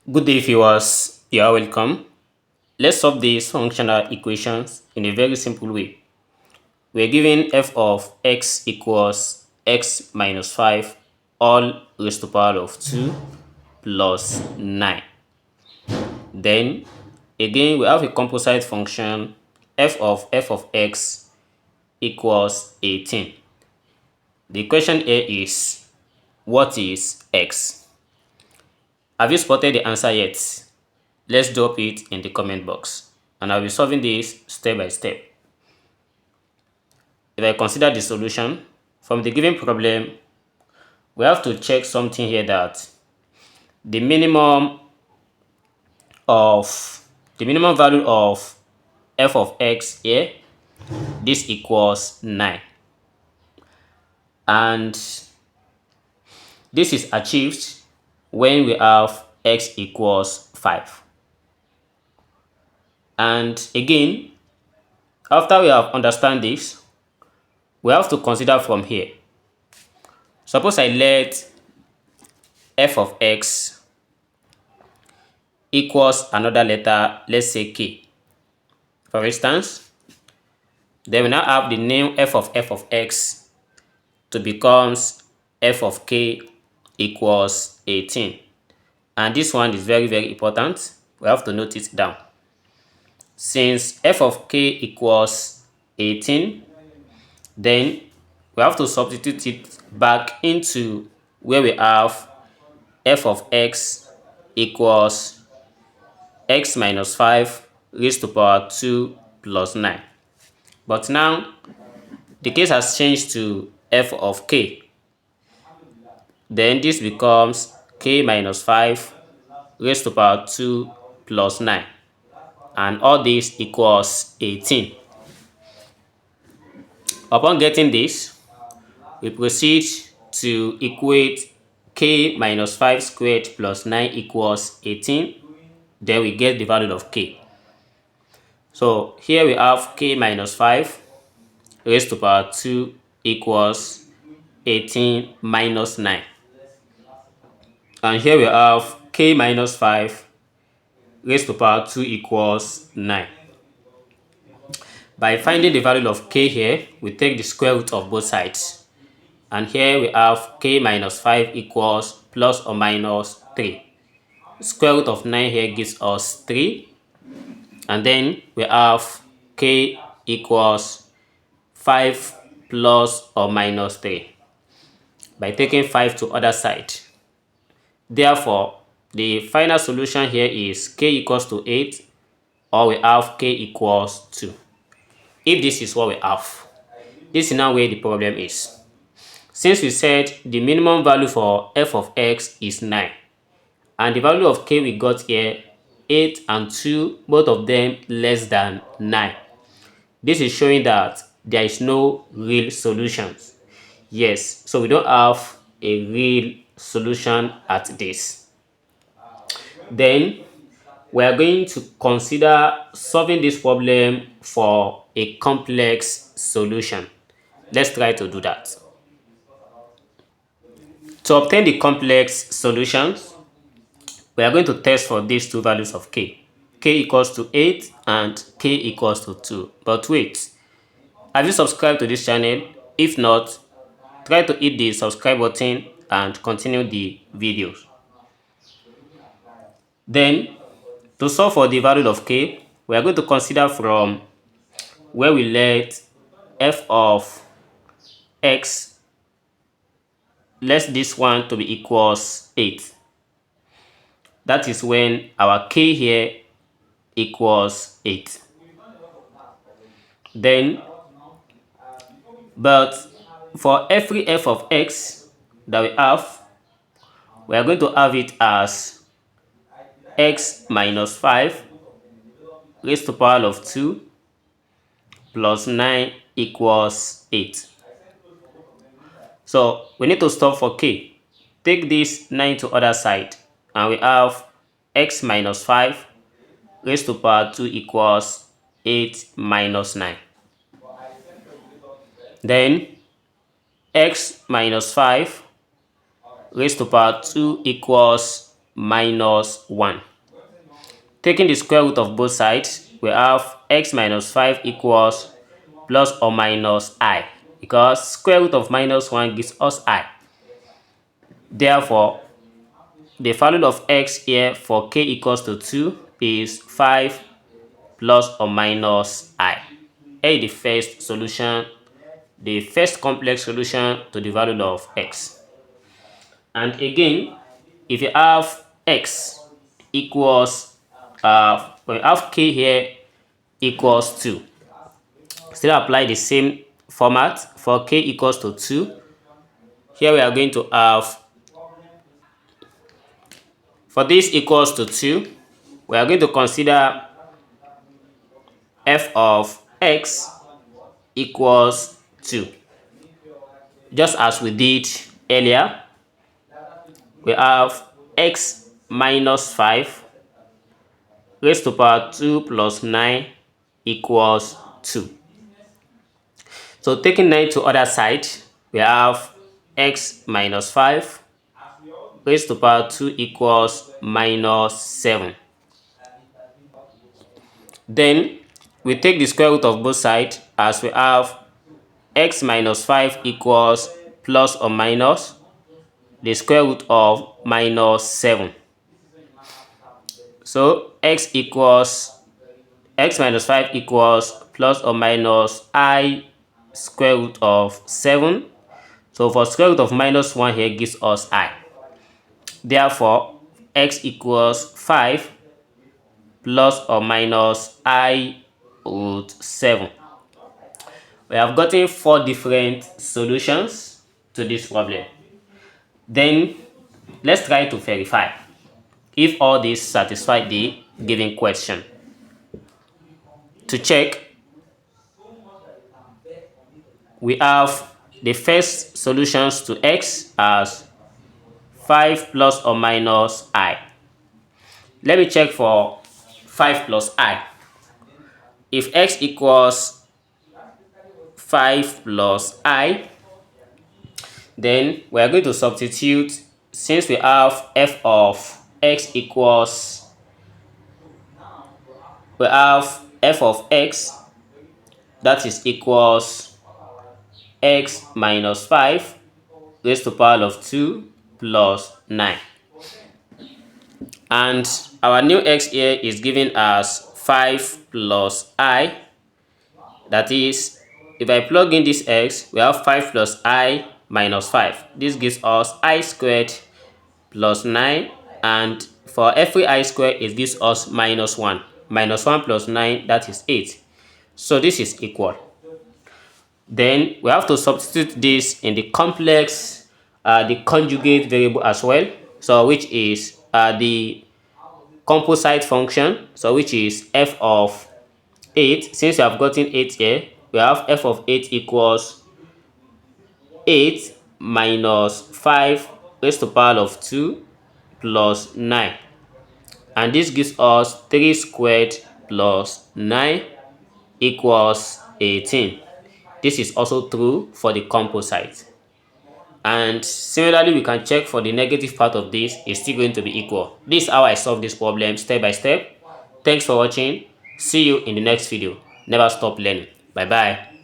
Good day, viewers. You are welcome. Let's solve these functional equations in a very simple way. We're given f of x equals x minus 5 all raised to the power of 2 plus 9. Then, again, we have a composite function f of x equals 18. The question here is, what is x? Have you spotted the answer yet? Let's drop it in the comment box, and I'll be solving this step by step. If I consider the solution from the given problem, we have to check something here, that the minimum value of f of x here, this equals 9, and this is achieved when we have x equals 5. And again, after we have understand this, we have to consider from here. Suppose I let f of x equals another letter, let's say k, for instance. Then we now have the name f of x to becomes f of k equals 18. And this one is very important. We have to note it down. Since f of k equals 18, then we have to substitute it back into where we have f of x equals x minus 5 raised to the power 2 plus 9. But now the case has changed to f of k. Then this becomes k minus 5 raised to the power 2 plus 9. And all this equals 18. Upon getting this, we proceed to equate k minus 5 squared plus 9 equals 18. Then we get the value of k. So here we have k minus 5 raised to the power 2 equals 18 minus 9. And here we have k minus 5 raised to the power 2 equals 9. By finding the value of k here, we take the square root of both sides. And here we have k minus 5 equals plus or minus 3. Square root of 9 here gives us 3. And then we have k equals 5 plus or minus 3. By taking 5 to other side. Therefore, the final solution here is k equals to 8, or we have k equals 2. If this is what we have, this is now where the problem is. Since we said the minimum value for f of x is 9, and the value of k we got here, 8 and 2, both of them less than 9. This is showing that there is no real solution. Yes, so we don't have a real solution at this. Then we are going to consider solving this problem for a complex solution. Let's try to do that. To obtain the complex solutions, we are going to test for these two values of k. K equals to 8 and k equals to 2. But wait, have you subscribed to this channel? If not, try to hit the subscribe button and continue the videos. Then, to solve for the value of k, we are going to consider from where we let f of x, let this one to be equals 8. That is when our k here equals 8. Then, but for every f of x that we have, we are going to have it as x minus 5 raised to the power of 2 plus 9 equals 8. So we need to stop for k. Take this 9 to other side, and we have x minus 5 raised to the power 2 equals 8 minus 9. Then x minus 5 raised to the power 2 equals minus 1. Taking the square root of both sides, we have x minus 5 equals plus or minus I, because square root of minus 1 gives us I. Therefore, the value of x here for k equals to 2 is 5 plus or minus I. A, the first solution, the first complex solution to the value of x. And again, if you have x equals, we have k here equals 2. Still apply the same format for k equals to 2. Here we are going to have, for this equals to 2, we are going to consider f of x equals 2. Just as we did earlier, we have x minus 5 raised to power 2 plus 9 equals 2. So taking 9 to other side, we have x minus 5 raised to power 2 equals minus 7. Then we take the square root of both sides, as we have x minus 5 equals plus or minus the square root of minus 7. So x minus 5 equals plus or minus I square root of 7. So for square root of minus 1 here gives us I. Therefore, x equals 5 plus or minus I root 7. We have gotten 4 different solutions to this problem. Then let's try to verify if all these satisfy the given question. To check, we have the first solutions to x as 5 plus or minus I. Let me check for 5 plus I. If x equals 5 plus I, then we are going to substitute, since we have f of x equals, we have f of x that is equals x minus 5 raised to the power of 2 plus 9. And our new x here is given as 5 plus I. That is, if I plug in this x, we have 5 plus I minus 5. This gives us I squared plus 9. And for every I squared, it gives us minus 1. Minus 1 plus 9, that is 8. So this is equal. Then we have to substitute this in the complex, the conjugate variable as well. So which is the composite function, so which is f of 8. Since we have gotten 8 here, we have f of 8 equals 8 minus 5 raised to the power of 2 plus 9. And this gives us 3 squared plus 9 equals 18. This is also true for the composite. And similarly, we can check for the negative part of this, is still going to be equal. This is how I solve this problem step by step. Thanks for watching. See you in the next video. Never stop learning. Bye bye.